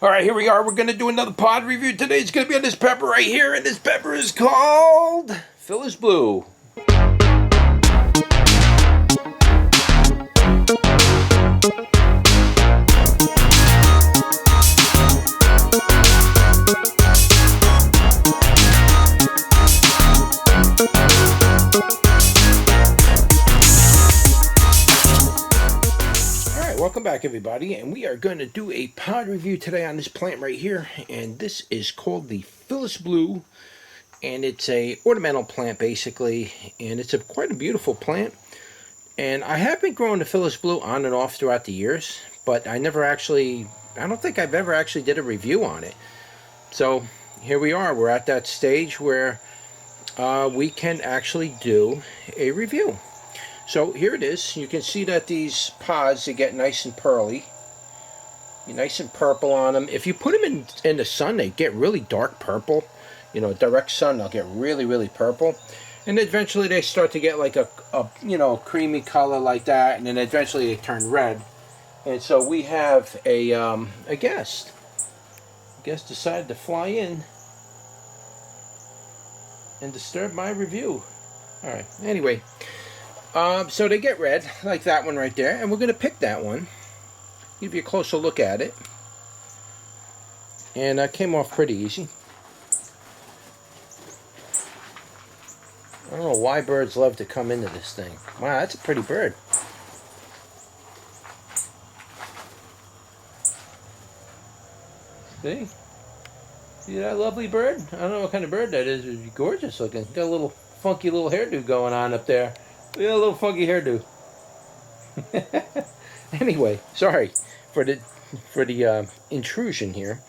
Alright, here we are. We're going to do another pod review today. It's going to be on this pepper right here, and this pepper is called Filius Blue. Welcome back, everybody, and we are going to do a pod review today on this plant right here, and this is called the Filius Blue, and it's a ornamental plant basically, and it's quite a beautiful plant. And I have been growing the Filius Blue on and off throughout the years, but I don't think I've ever actually did a review on it. So here we are. We're at that stage where we can actually do a review. So here it is. You can see that these pods, they get nice and pearly, nice and purple on them. If you put them in the sun, they get really dark purple. You know, direct sun, they'll get really, really purple. And eventually they start to get like a creamy color like that, and then eventually they turn red. And so we have a guest. Guest decided to fly in and disturb my review. All right. Anyway. So they get red, like that one right there, and we're going to pick that one, give you a closer look at it, and came off pretty easy. I don't know why birds love to come into this thing. Wow, that's a pretty bird. See that lovely bird? I don't know what kind of bird that is. It's gorgeous looking. Got a little funky little hairdo going on up there. Yeah, a little funky hairdo. Anyway, sorry for the intrusion here.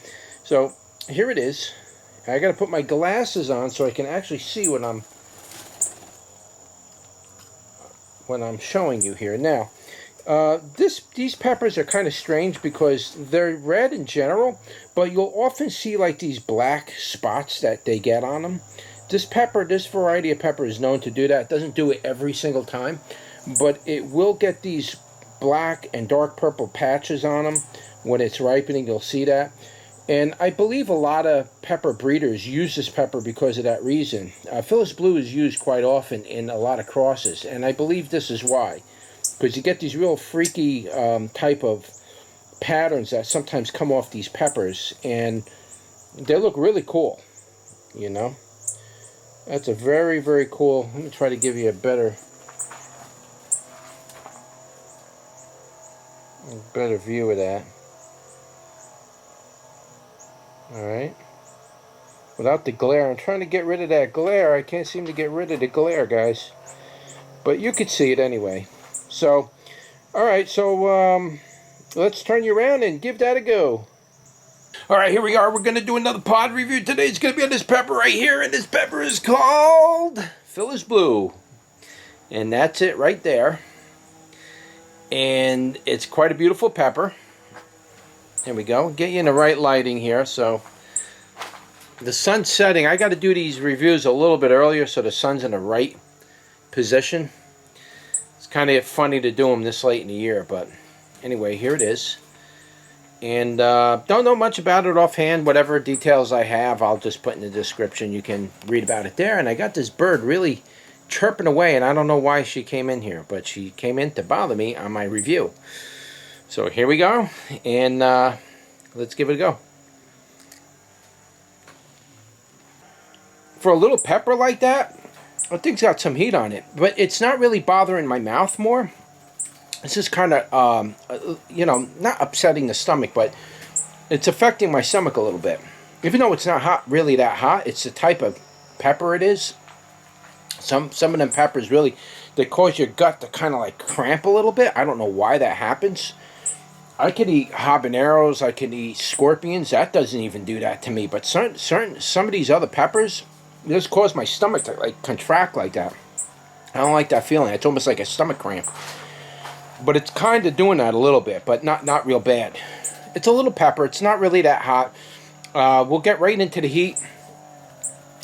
So here it is. I got to put my glasses on so I can actually see what I'm showing you here. Now, these peppers are kind of strange because they're red in general, but you'll often see like these black spots that they get on them. This variety of pepper is known to do that. It doesn't do it every single time, but it will get these black and dark purple patches on them when it's ripening. You'll see that. And I believe a lot of pepper breeders use this pepper because of that reason. Filius Blue is used quite often in a lot of crosses, and I believe this is why. Because you get these real freaky type of patterns that sometimes come off these peppers, and they look really cool, you know. That's a very, very cool. Let me try to give you a better view of that. Alright. Without the glare. I'm trying to get rid of that glare. I can't seem to get rid of the glare, guys. But you could see it anyway. So, alright, so let's turn you around and give that a go. Alright, here we are. We're going to do another pod review today. It's going to be on this pepper right here, and this pepper is called Filius Blue. And that's it right there. And it's quite a beautiful pepper. There we go. Get you in the right lighting here. So, the sun's setting. I got to do these reviews a little bit earlier so the sun's in the right position. It's kind of funny to do them this late in the year, but anyway, here it is. And don't know much about it offhand. Whatever details I have, I'll just put in the description. You can read about it there. And I got this bird really chirping away, and I don't know why she came in here, but she came in to bother me on my review. So here we go, and let's give it a go. For a little pepper like that, I think it's got some heat on it, but it's not really bothering my mouth more. It's just kind of, not upsetting the stomach, but it's affecting my stomach a little bit. Even though it's not really that hot, it's the type of pepper it is. Some of them peppers really, they cause your gut to kind of like cramp a little bit. I don't know why that happens. I can eat habaneros, I can eat scorpions. That doesn't even do that to me. But some of these other peppers, they just cause my stomach to like contract like that. I don't like that feeling. It's almost like a stomach cramp. But it's kind of doing that a little bit, but not real bad. It's a little pepper. It's not really that hot. We'll get right into the heat.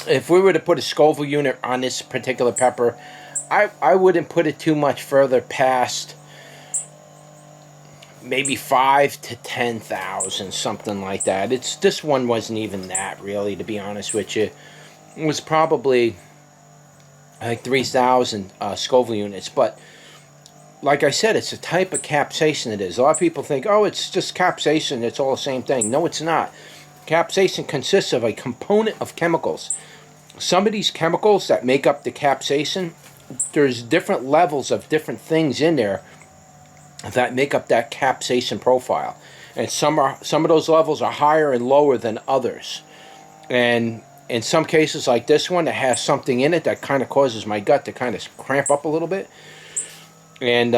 If we were to put a Scoville unit on this particular pepper, I wouldn't put it too much further past maybe 5 to 10,000, something like that. This one wasn't even that, really, to be honest with you. It was probably like 3,000 Scoville units, but like I said, it's a type of capsaicin it is. A lot of people think, oh, it's just capsaicin, it's all the same thing. No, it's not. Capsaicin consists of a component of chemicals. Some of these chemicals that make up the capsaicin, there's different levels of different things in there that make up that capsaicin profile. And some of those levels are higher and lower than others. And in some cases like this one, it has something in it that kind of causes my gut to kind of cramp up a little bit. And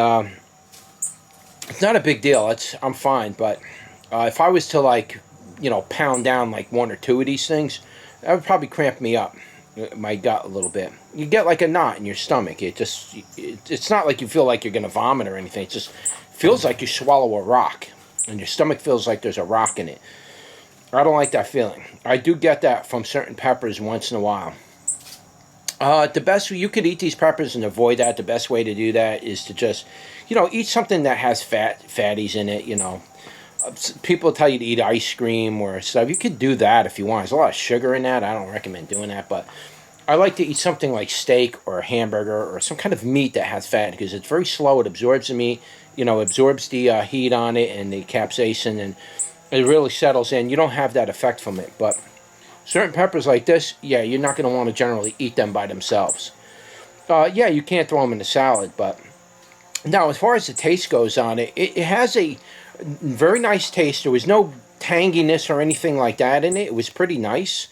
it's not a big deal. I'm fine. But if I was to, like, pound down like 1 or 2 of these things, that would probably cramp me up, my gut, a little bit. You get like a knot in your stomach. It's not like you feel like you're going to vomit or anything. It just feels like you swallow a rock, and your stomach feels like there's a rock in it. I don't like that feeling. I do get that from certain peppers once in a while. The best, you could eat these peppers and avoid that. The best way to do that is to just, eat something that has fatties in it. People tell you to eat ice cream or stuff. You could do that if you want. There's a lot of sugar in that. I don't recommend doing that, but I like to eat something like steak or a hamburger or some kind of meat that has fat, because it's very slow. It absorbs the meat, absorbs the heat on it and the capsaicin, and it really settles in. You don't have that effect from it, but certain peppers like this, yeah, you're not going to want to generally eat them by themselves. Yeah, you can't throw them in a salad, but now as far as the taste goes on it, it has a very nice taste. There was no tanginess or anything like that in it. It was pretty nice.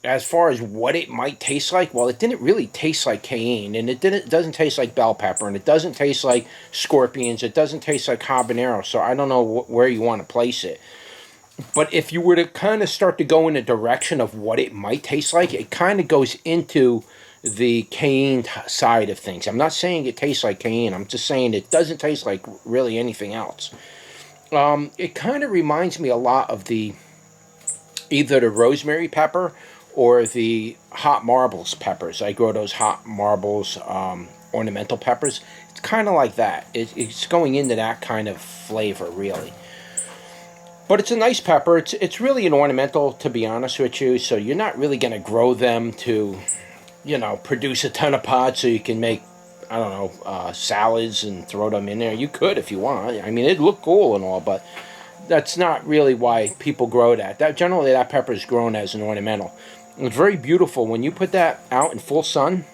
As far as what it might taste like, well, it didn't really taste like cayenne, and it doesn't taste like bell pepper, and it doesn't taste like scorpions. It doesn't taste like habanero, so I don't know where you want to place it. But if you were to kind of start to go in a direction of what it might taste like, it kind of goes into the cayenne side of things. I'm not saying it tastes like cayenne. I'm just saying it doesn't taste like really anything else. It kind of reminds me a lot of either the rosemary pepper or the hot marbles peppers. I grow those hot marbles ornamental peppers. It's kind of like that. It's going into that kind of flavor, really. But it's a nice pepper. It's really an ornamental, to be honest with you. So you're not really going to grow them to, produce a ton of pods so you can make, I don't know, salads and throw them in there. You could if you want. I mean, it'd look cool and all, but that's not really why people grow that. Generally, that pepper is grown as an ornamental. It's very beautiful when you put that out in full sun,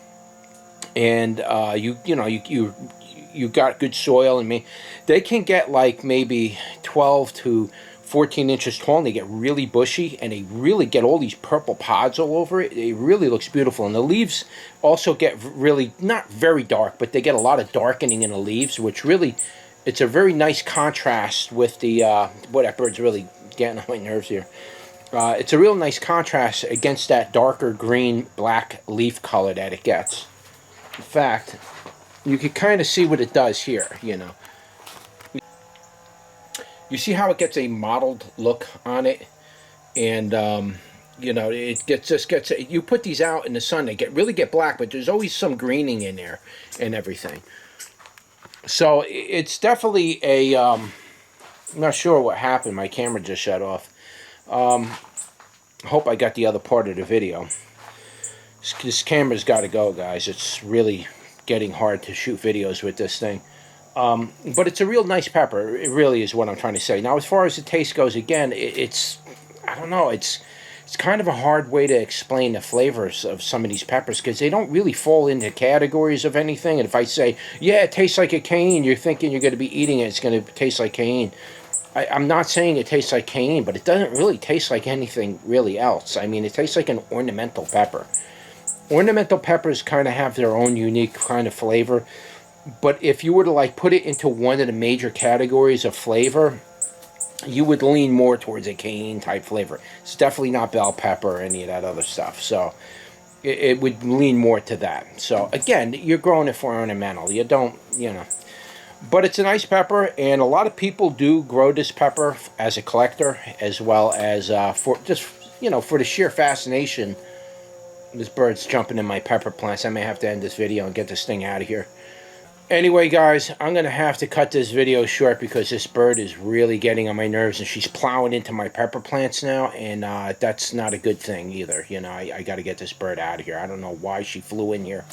and you got good soil. I mean, they can get like maybe 12 to 14 inches tall, and they get really bushy, and they really get all these purple pods all over it. It really looks beautiful, and the leaves also get really, not very dark, but they get a lot of darkening in the leaves, which really, it's a very nice contrast with the, boy, that bird's really getting on my nerves here. It's a real nice contrast against that darker green, black leaf color that it gets. In fact, you can kind of see what it does here, You see how it gets a mottled look on it, and it gets. You put these out in the sun, they really get black, but there's always some greening in there and everything. So it's definitely a. I'm not sure what happened. My camera just shut off. I hope I got the other part of the video. This camera's got to go, guys. It's really getting hard to shoot videos with this thing. But it's a real nice pepper. It really is what I'm trying to say. Now, as far as the taste goes, again, I don't know. It's kind of a hard way to explain the flavors of some of these peppers, because they don't really fall into categories of anything. And if I say, yeah, it tastes like a cayenne, you're thinking you're going to be eating it, it's going to taste like cayenne. I'm not saying it tastes like cayenne, but it doesn't really taste like anything really else. I mean, it tastes like an ornamental pepper. Ornamental peppers kind of have their own unique kind of flavor. But if you were to like put it into one of the major categories of flavor, you would lean more towards a cayenne type flavor. It's definitely not bell pepper or any of that other stuff. So it would lean more to that. So again, you're growing it for ornamental. You don't, But it's a nice pepper, and a lot of people do grow this pepper as a collector, as well as for the sheer fascination. This bird's jumping in my pepper plants. I may have to end this video and get this thing out of here. Anyway, guys, I'm going to have to cut this video short because this bird is really getting on my nerves, and she's plowing into my pepper plants now, and that's not a good thing either. You know, I got to get this bird out of here. I don't know why she flew in here.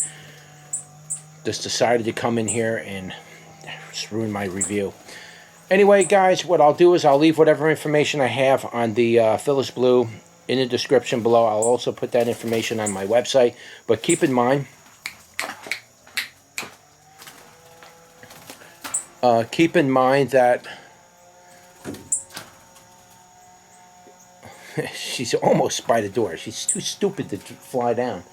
Just decided to come in here and just ruin my review. Anyway, guys, what I'll do is I'll leave whatever information I have on the Filius Blue in the description below. I'll also put that information on my website. But keep in mind, that she's almost by the door. She's too stupid to fly down.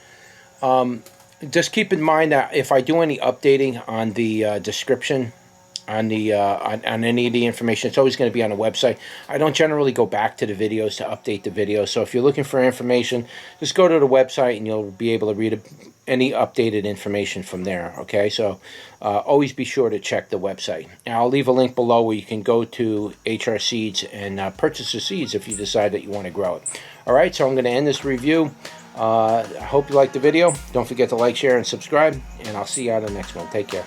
Just keep in mind that if I do any updating on the description, on the on any of the information, it's always going to be on the website. I don't generally go back to the videos to update the videos. So if you're looking for information, just go to the website and you'll be able to read any updated information from there. Okay, so always be sure to check the website. And I'll leave a link below where you can go to HR Seeds and purchase the seeds if you decide that you want to grow it. All right, so I'm going to end this review. I hope you liked the video. Don't forget to like, share, and subscribe, and I'll see you on the next one. Take care.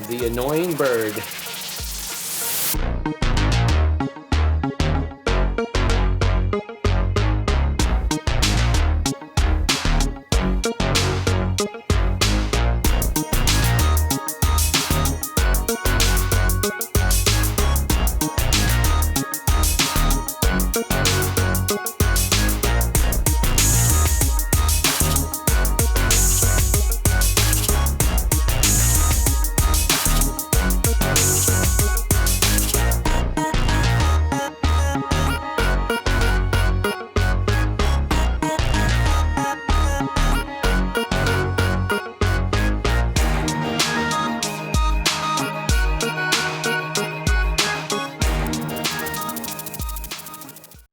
The annoying bird.